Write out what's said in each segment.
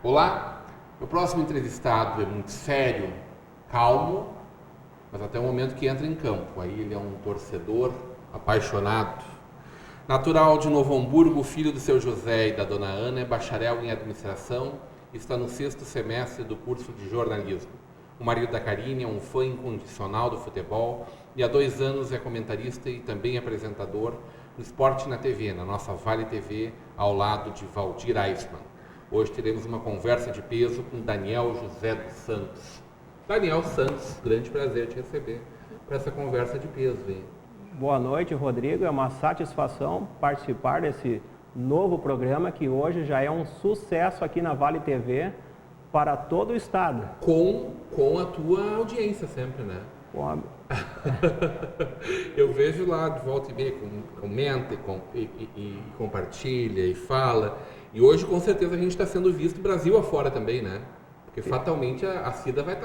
Olá, o próximo entrevistado é muito sério, calmo, mas até o momento que entra em campo. Aí ele é um torcedor apaixonado. Natural de Novo Hamburgo, filho do seu José e da dona Ana, é bacharel em administração e está no 6º semestre do curso de jornalismo. O marido da Karine é um fã incondicional do futebol e há 2 anos é comentarista e também apresentador no Esporte na TV, na nossa Vale TV, ao lado de Valdir Aisman. Hoje teremos uma conversa de peso com Daniel José dos Santos. Daniel Santos, grande prazer te receber para essa conversa de peso. Hein? Boa noite, Rodrigo. É uma satisfação participar desse novo programa que hoje já é um sucesso aqui na Vale TV para todo o estado. Com a tua audiência sempre, né? Eu vejo lá de volta e meia, comenta e compartilha e fala. E hoje, com certeza, a gente está sendo visto Brasil afora também, né? Porque fatalmente a Cida vai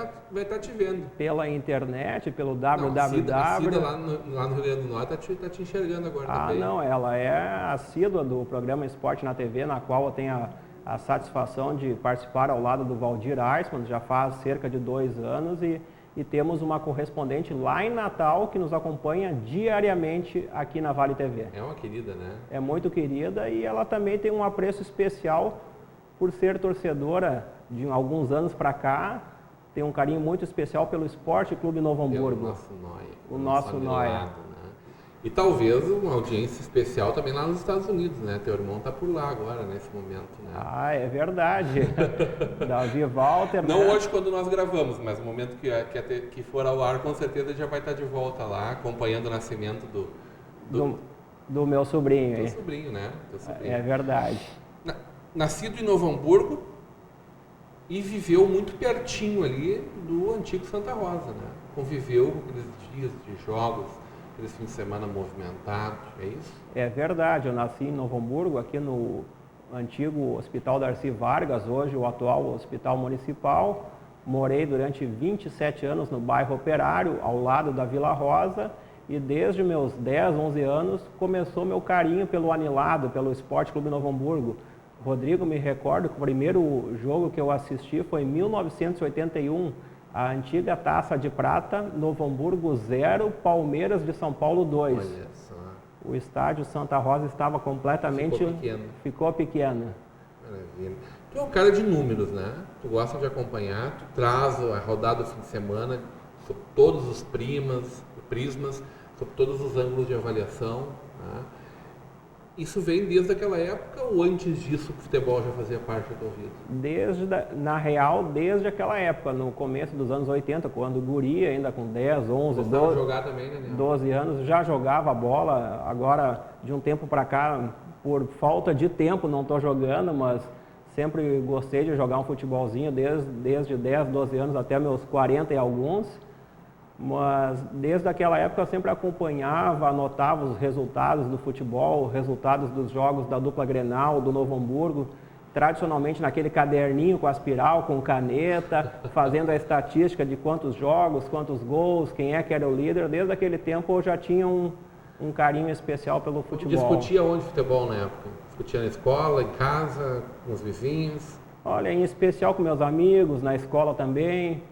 tá te vendo. Pela internet, pelo www. A Cida lá no Rio Grande do Norte tá te enxergando agora também. Não, ela é assídua do programa Esporte na TV, na qual eu tenho a satisfação de participar ao lado do Valdir Aisman, já faz cerca de 2 anos, e temos uma correspondente lá em Natal que nos acompanha diariamente aqui na Vale TV. É uma querida, né? É muito querida e ela também tem um apreço especial por ser torcedora de alguns anos para cá. Tem um carinho muito especial pelo Esporte Clube Novo Hamburgo. O nosso Noia. E talvez uma audiência especial também lá nos Estados Unidos, né? Teu irmão tá por lá agora, nesse momento, né? É verdade. Davi Walter. Não hoje quando nós gravamos, mas no momento que for ao ar, com certeza ele já vai estar de volta lá, acompanhando o nascimento do meu sobrinho. Teu sobrinho, né? Teu sobrinho. É verdade. Nascido em Novo Hamburgo e viveu muito pertinho ali do antigo Santa Rosa, né? Conviveu com aqueles dias de jogos, aqueles fins de semana movimentados, é isso? É verdade, eu nasci em Novo Hamburgo, aqui no antigo Hospital Darcy Vargas, hoje o atual Hospital Municipal. Morei durante 27 anos no bairro Operário, ao lado da Vila Rosa, e desde meus 10, 11 anos começou meu carinho pelo anilado, pelo Esporte Clube Novo Hamburgo. Rodrigo, me recordo que o primeiro jogo que eu assisti foi em 1981, a antiga Taça de Prata, Novo Hamburgo 0, Palmeiras de São Paulo 2. Olha só. O estádio Santa Rosa estava completamente... Ficou pequeno. Maravilha. Tu é um cara de números, né? Tu gosta de acompanhar, tu traz a rodada do fim de semana sobre todos os prismas, sobre todos os ângulos de avaliação, né? Isso vem desde aquela época ou antes disso o futebol já fazia parte da tua vida? Na real, desde aquela época, no começo dos anos 80, quando guri, ainda com 10, 11, 12, jogar também, né, 12 anos, já jogava bola. Agora, de um tempo para cá, por falta de tempo, não estou jogando, mas sempre gostei de jogar um futebolzinho desde 10, 12 anos até meus 40 e alguns. Mas desde aquela época eu sempre acompanhava, anotava os resultados do futebol, resultados dos jogos da dupla Grenal, do Novo Hamburgo, tradicionalmente naquele caderninho com aspiral, com caneta, fazendo a estatística de quantos jogos, quantos gols, quem é que era o líder. Desde aquele tempo eu já tinha um carinho especial pelo futebol. Discutia onde futebol na época? Discutia na escola, em casa, com os vizinhos? Olha, em especial com meus amigos, na escola também,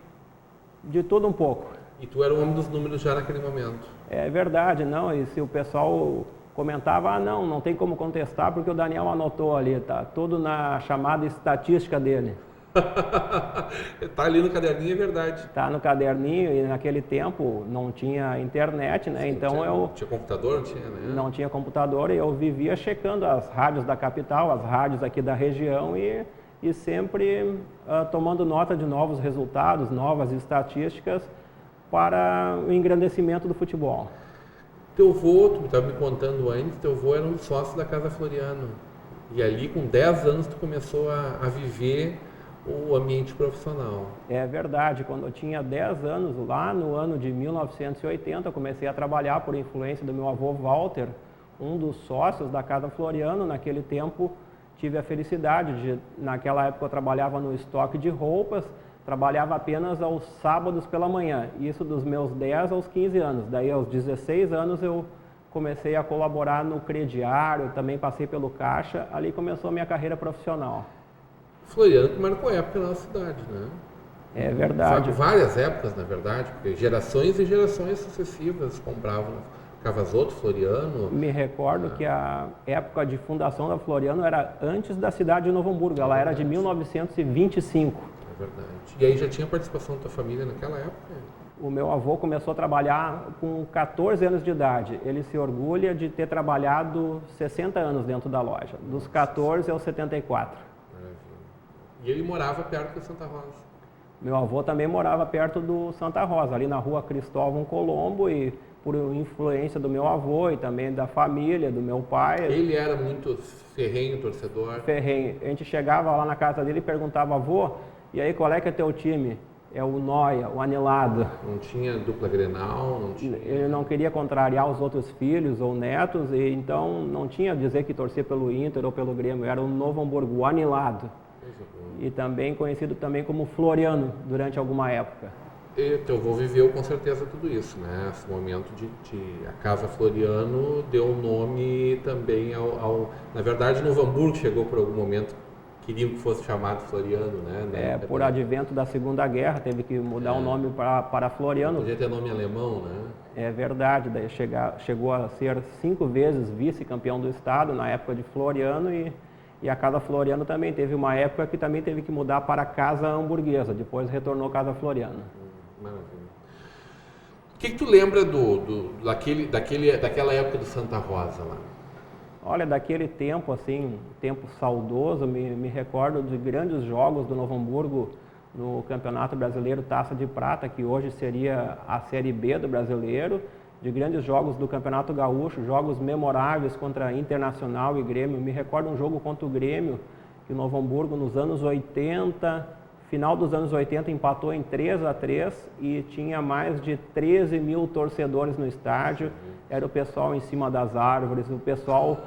de tudo um pouco. E tu era o homem dos números já naquele momento? É verdade, não. E se o pessoal comentava, não tem como contestar porque o Daniel anotou ali, tá tudo na chamada estatística dele. Tá ali no caderninho, é verdade. Tá no caderninho e naquele tempo não tinha internet, né? Sim, então tinha computador, não tinha, né? Não tinha computador e eu vivia checando as rádios da capital, as rádios aqui da região e sempre tomando nota de novos resultados, novas estatísticas para o engrandecimento do futebol. Teu avô, tu estava me contando antes, teu avô era um sócio da Casa Floriano. E ali com 10 anos tu começou a viver o ambiente profissional. É verdade, quando eu tinha 10 anos, lá no ano de 1980, eu comecei a trabalhar por influência do meu avô Walter, um dos sócios da Casa Floriano. Naquele tempo tive a felicidade de, naquela época eu trabalhava no estoque de roupas, trabalhava apenas aos sábados pela manhã, isso dos meus 10 aos 15 anos. Daí aos 16 anos eu comecei a colaborar no crediário, também passei pelo caixa, ali começou a minha carreira profissional. Floriano que marcou época na nossa cidade, né? É verdade. Várias épocas, na verdade, porque gerações e gerações sucessivas compravam Cavazoto, Floriano. Me recordo que a época de fundação da Floriano era antes da cidade de Novo Hamburgo, ela era de 1925. É verdade. E aí já tinha participação da tua família naquela época? O meu avô começou a trabalhar com 14 anos de idade. Ele se orgulha de ter trabalhado 60 anos dentro da loja, dos 14 aos 74. Maravilha. E ele morava perto de Santa Rosa? Meu avô também morava perto do Santa Rosa, ali na rua Cristóvão Colombo, e por influência do meu avô e também da família, do meu pai. Ele era muito ferrenho, torcedor? Ferrenho. A gente chegava lá na casa dele e perguntava: avô, e aí qual é que é teu time? É o Noia, o Anilado. Não tinha dupla Grenal? Não tinha... Ele não queria contrariar os outros filhos ou netos, e então não tinha a dizer que torcia pelo Inter ou pelo Grêmio, era o Novo Hamburgo, o Anilado. E também conhecido também como Floriano, durante alguma época. E teu avô viveu com certeza tudo isso, né? Esse momento de a Casa Floriano deu nome também na verdade, Novo Hamburgo chegou por algum momento, queriam que fosse chamado Floriano, né? Por advento da Segunda Guerra, teve que mudar o nome para Floriano. Podia ter nome alemão, né? É verdade, daí chegou a ser 5 vezes vice-campeão do estado na época de Floriano, e a Casa Floriano também teve uma época que também teve que mudar para Casa Hamburguesa, depois retornou Casa Floriano. Maravilha. O que tu lembra daquela época do Santa Rosa lá? Olha, daquele tempo, assim, tempo saudoso, me recordo de grandes jogos do Novo Hamburgo no Campeonato Brasileiro Taça de Prata, que hoje seria a Série B do Brasileiro, de grandes jogos do Campeonato Gaúcho, jogos memoráveis contra Internacional e Grêmio. Me recordo um jogo contra o Grêmio, que o Novo Hamburgo nos anos 80, final dos anos 80, empatou em 3-3 e tinha mais de 13 mil torcedores no estádio. Era o pessoal em cima das árvores, o pessoal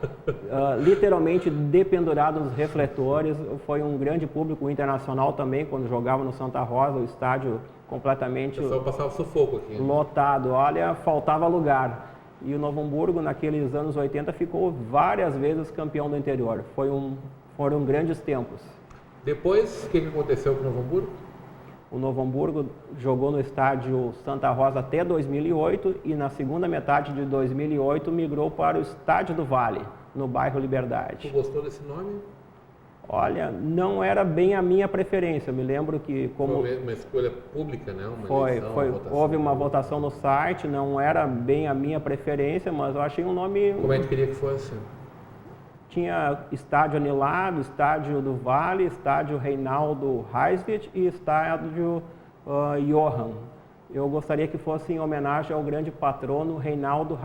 literalmente dependurado nos refletores. Foi um grande público. Internacional também, quando jogava no Santa Rosa, o estádio completamente o pessoal passava sufoco aqui, né? Lotado. Olha, faltava lugar. E o Novo Hamburgo, naqueles anos 80, ficou várias vezes campeão do interior. Foram grandes tempos. Depois, o que aconteceu com o Novo Hamburgo? O Novo Hamburgo jogou no estádio Santa Rosa até 2008 e na segunda metade de 2008 migrou para o Estádio do Vale, no bairro Liberdade. Tu gostou desse nome? Olha, não era bem a minha preferência. Eu me lembro que Foi uma escolha pública, né? Houve uma votação no site, não era bem a minha preferência, mas eu achei um nome... Como é que queria que fosse? Tinha Estádio Anilado, Estádio do Vale, Estádio Reinaldo Heiswitz e Estádio Johann. Eu gostaria que fosse em homenagem ao grande patrono Reinaldo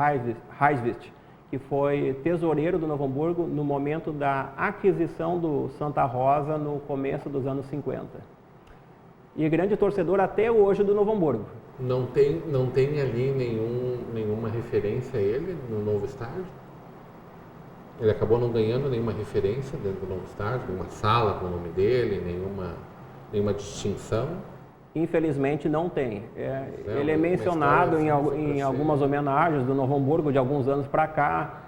Heiswitz, que foi tesoureiro do Novo Hamburgo no momento da aquisição do Santa Rosa no começo dos anos 50. E grande torcedor até hoje do Novo Hamburgo. Não tem ali nenhuma referência a ele no novo estádio? Ele acabou não ganhando nenhuma referência dentro do novo estádio, nenhuma sala com o nome dele, nenhuma distinção? Infelizmente não tem. Ele é mencionado em algumas homenagens do Novo Hamburgo de alguns anos para cá.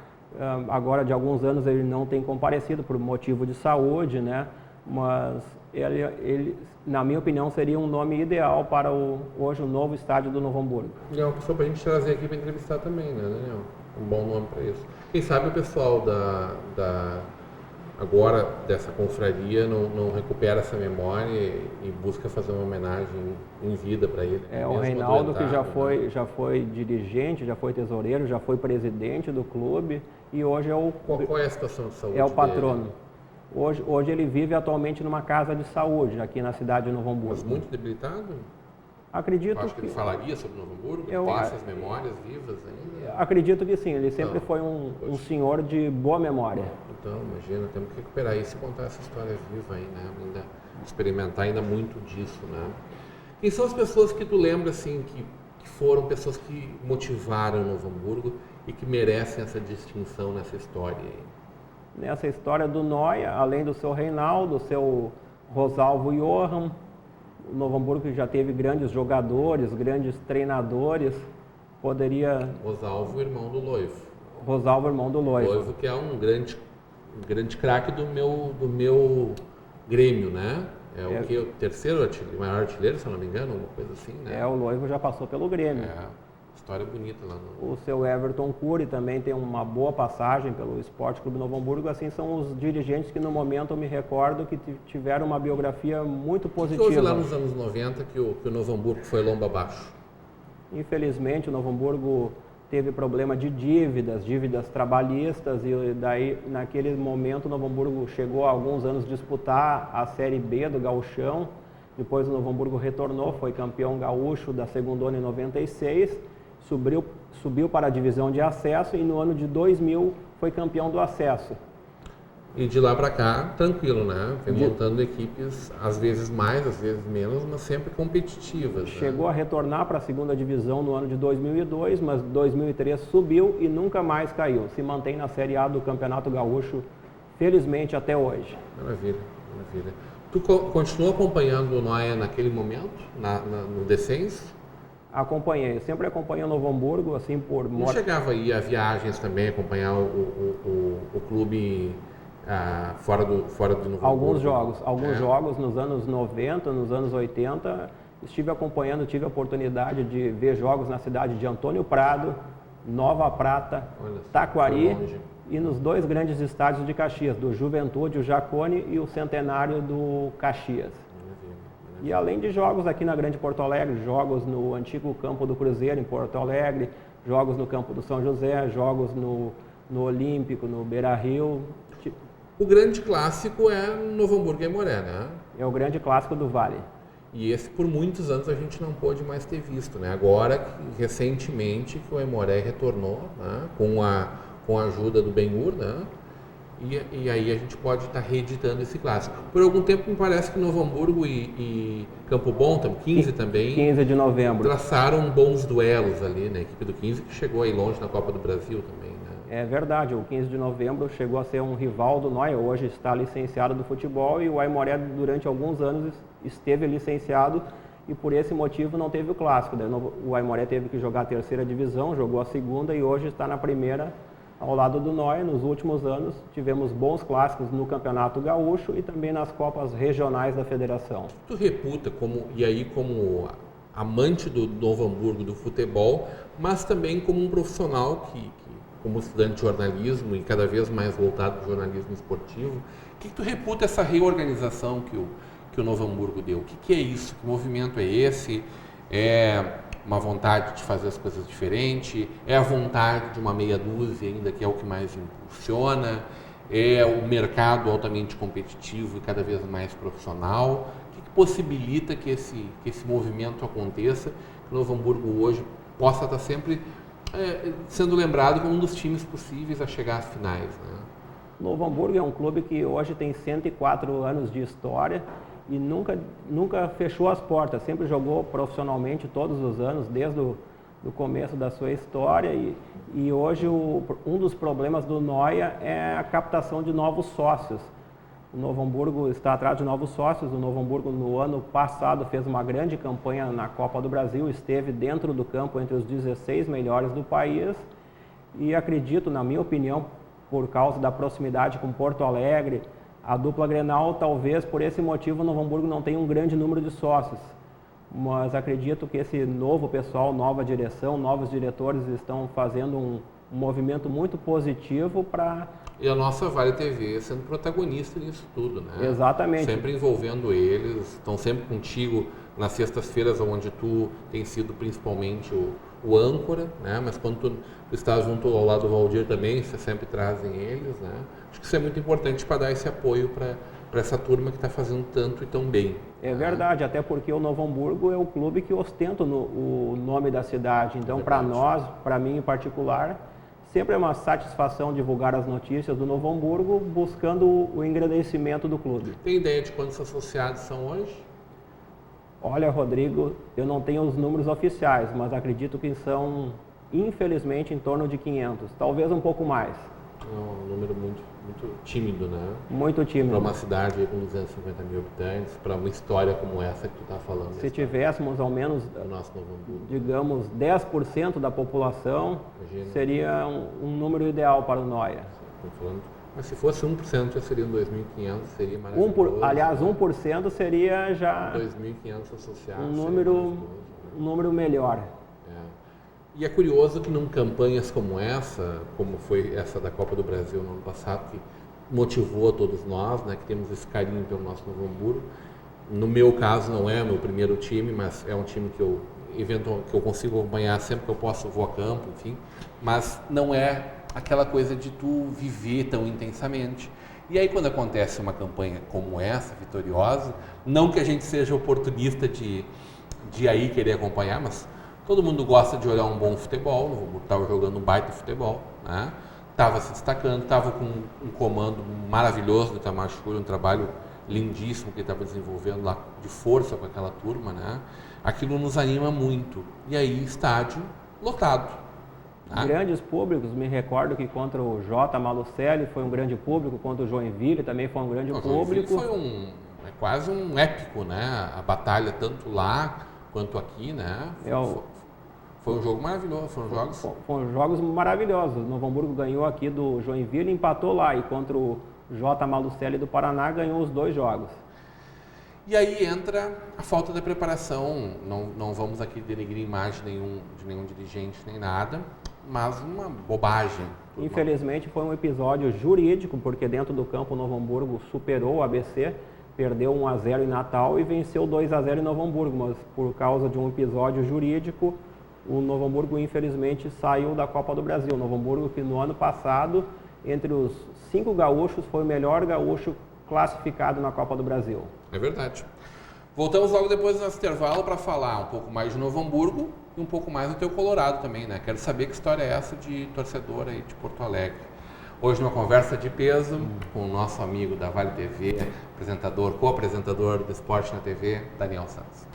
Agora, de alguns anos, ele não tem comparecido por motivo de saúde, né? Mas ele, na minha opinião, seria um nome ideal para hoje o novo estádio do Novo Hamburgo. É uma pessoa para a gente trazer aqui para entrevistar também, né, Daniel? Um bom nome para isso. Quem sabe o pessoal agora dessa confraria não recupera essa memória e busca fazer uma homenagem em vida para ele. O Reinaldo, que já foi dirigente, já foi tesoureiro, já foi presidente do clube e hoje é o... Qual é a situação de saúde É o patrono. Dele? Hoje ele vive atualmente numa casa de saúde aqui na cidade de Novo Hamburgo. Mas muito debilitado? Acredito acho que ele falaria sobre Novo Hamburgo? Tem essas memórias vivas ainda? Acredito que sim, ele sempre foi um senhor de boa memória. Então, imagina, temos que recuperar isso e contar essa história viva aí, né? Ainda experimentar ainda muito disso, né? Quem são as pessoas que tu lembra, assim, que foram pessoas que motivaram o Novo Hamburgo e que merecem essa distinção nessa história aí? Nessa história do Noia, além do seu Reinaldo, do seu Rosalvo Johann, o Novo Hamburgo já teve grandes jogadores, grandes treinadores, poderia... Rosalvo, irmão do Loivo. Rosalvo, irmão do Loivo. Loivo, que é um grande craque do meu Grêmio, né? É o que? O terceiro maior artilheiro, se eu não me engano, alguma coisa assim, né? O Loivo já passou pelo Grêmio. História bonita lá no... O seu Everton Cury também tem uma boa passagem pelo Esporte Clube Novo Hamburgo. Assim, são os dirigentes que no momento eu me recordo que tiveram uma biografia muito positiva. O que houve lá nos anos 90 que o Novo Hamburgo foi lomba abaixo? Infelizmente, o Novo Hamburgo teve problema de dívidas trabalhistas, e daí, naquele momento, o Novo Hamburgo chegou há alguns anos disputar a Série B do Gauchão. Depois o Novo Hamburgo retornou, foi campeão gaúcho da Segundona em 96, subiu para a divisão de acesso e no ano de 2000 foi campeão do acesso. E de lá para cá, tranquilo, né? Vem montando equipes, às vezes mais, às vezes menos, mas sempre competitivas. Chegou a retornar para a segunda divisão no ano de 2002, mas 2003 subiu e nunca mais caiu. Se mantém na Série A do Campeonato Gaúcho, felizmente, até hoje. Maravilha, maravilha. Tu continuou acompanhando o Noia naquele momento, no descenso? Acompanhei, sempre acompanhei o Novo Hamburgo, assim, por... Não chegava a ir a viagens também, acompanhar o clube... fora do Novo Hamburgo. Alguns jogos nos anos 90, nos anos 80, estive acompanhando, tive a oportunidade de ver jogos na cidade de Antônio Prado, Nova Prata, Taquari e nos dois grandes estádios de Caxias, do Juventude, o Jacone e o Centenário do Caxias. E além de jogos aqui na Grande Porto Alegre, jogos no antigo campo do Cruzeiro em Porto Alegre, jogos no campo do São José, jogos no Olímpico, no Beira-Rio. O grande clássico é Novo Hamburgo e Aimoré, né? É o grande clássico do Vale. E esse por muitos anos a gente não pôde mais ter visto, né? Agora, recentemente, que o Aimoré retornou, né? Com a ajuda do Ben-Hur, né? E aí a gente pode estar reeditando esse clássico. Por algum tempo me parece que Novo Hamburgo e Campo Bom, 15 também... 15 de novembro. Traçaram bons duelos ali, né? A equipe do 15 que chegou aí longe na Copa do Brasil também, né? É verdade, o 15 de novembro chegou a ser um rival do Noia, hoje está licenciado do futebol, e o Aimoré durante alguns anos esteve licenciado e por esse motivo não teve o clássico. O Aimoré teve que jogar a terceira divisão, jogou a segunda e hoje está na primeira ao lado do Noia. Nos últimos anos tivemos bons clássicos no Campeonato Gaúcho e também nas Copas Regionais da Federação. Tu reputa como amante do Novo Hamburgo, do futebol, mas também como um profissional como estudante de jornalismo e cada vez mais voltado para o jornalismo esportivo, o que tu reputa essa reorganização que o Novo Hamburgo deu? O que é isso? Que movimento é esse? É uma vontade de fazer as coisas diferentes? É a vontade de uma meia dúzia ainda que é o que mais impulsiona? É o mercado altamente competitivo e cada vez mais profissional? O que possibilita que esse movimento aconteça, que o Novo Hamburgo hoje possa estar sempre sendo lembrado como um dos times possíveis a chegar às finais, né? Novo Hamburgo é um clube que hoje tem 104 anos de história e nunca fechou as portas, sempre jogou profissionalmente todos os anos, desde o começo da sua história, e hoje um dos problemas do Noia é a captação de novos sócios. O Novo Hamburgo está atrás de novos sócios. O Novo Hamburgo, no ano passado, fez uma grande campanha na Copa do Brasil, esteve dentro do campo entre os 16 melhores do país e acredito, na minha opinião, por causa da proximidade com Porto Alegre, a dupla Grenal, talvez por esse motivo o Novo Hamburgo não tenha um grande número de sócios. Mas acredito que esse novo pessoal, nova direção, novos diretores estão fazendo um movimento muito positivo para... E a nossa Vale TV sendo protagonista nisso tudo, né? Exatamente. Sempre envolvendo eles, estão sempre contigo nas sextas-feiras, onde tu tem sido principalmente o âncora, né? Mas quando tu está junto ao lado do Valdir também, você sempre trazem eles, né? Acho que isso é muito importante para dar esse apoio para essa turma que está fazendo tanto e tão bem. É verdade, até porque o Novo Hamburgo é o clube que ostenta o nome da cidade. Então, para nós, para mim em particular, sempre é uma satisfação divulgar as notícias do Novo Hamburgo, buscando o engrandecimento do clube. Tem ideia de quantos associados são hoje? Olha, Rodrigo, eu não tenho os números oficiais, mas acredito que são, infelizmente, em torno de 500, talvez um pouco mais. É um número muito tímido, né? Muito tímido. Para uma cidade com 250 mil habitantes, para uma história como essa que tu está falando. Se tivéssemos ao menos, nosso Novo Hamburgo, digamos, 10% da população, imagina, seria um número ideal para o Noia. Mas se fosse 1% já seriam 2.500, seria maravilhoso. Aliás, 1% seria já 2.500 associados. um número melhor. E é curioso que, num campanhas como essa, como foi essa da Copa do Brasil no ano passado, que motivou a todos nós, né, que temos esse carinho pelo nosso Novo Hamburgo. No meu caso, não é o meu primeiro time, mas é um time que eu consigo acompanhar sempre que eu posso, vou a campo, enfim. Mas não é aquela coisa de tu viver tão intensamente. E aí, quando acontece uma campanha como essa, vitoriosa, não que a gente seja oportunista de aí querer acompanhar, mas todo mundo gosta de olhar um bom futebol. O Novo Hamburgo estava jogando um baita futebol, né? Estava se destacando, estava com um comando maravilhoso do Itamar Schurrer, um trabalho lindíssimo que ele estava desenvolvendo lá de força com aquela turma, né? Aquilo nos anima muito. E aí, estádio lotado. Né? Grandes públicos, me recordo que contra o J. Malucelli foi um grande público, contra o Joinville também foi um grande público. Foi quase um épico, né? A batalha tanto lá quanto aqui, né? Foi um jogo maravilhoso, foram jogos maravilhosos. O Novo Hamburgo ganhou aqui do Joinville e empatou lá, e contra o J. Malucelli do Paraná ganhou os 2 jogos. E aí entra a falta de preparação. Não vamos aqui denegrir a imagem de nenhum dirigente nem nada, mas uma bobagem. Infelizmente foi um episódio jurídico, porque dentro do campo o Novo Hamburgo superou o ABC, perdeu 1-0 em Natal e venceu 2-0 em Novo Hamburgo, mas por causa de um episódio jurídico, o Novo Hamburgo infelizmente saiu da Copa do Brasil. O Novo Hamburgo, que no ano passado, entre os 5 gaúchos, foi o melhor gaúcho classificado na Copa do Brasil. É verdade. Voltamos logo depois do nosso intervalo para falar um pouco mais de Novo Hamburgo e um pouco mais do teu Colorado também, né? Quero saber que história é essa de torcedor aí de Porto Alegre. Hoje numa conversa de peso com o nosso amigo da Vale TV, co-apresentador do Esporte na TV, Daniel Santos.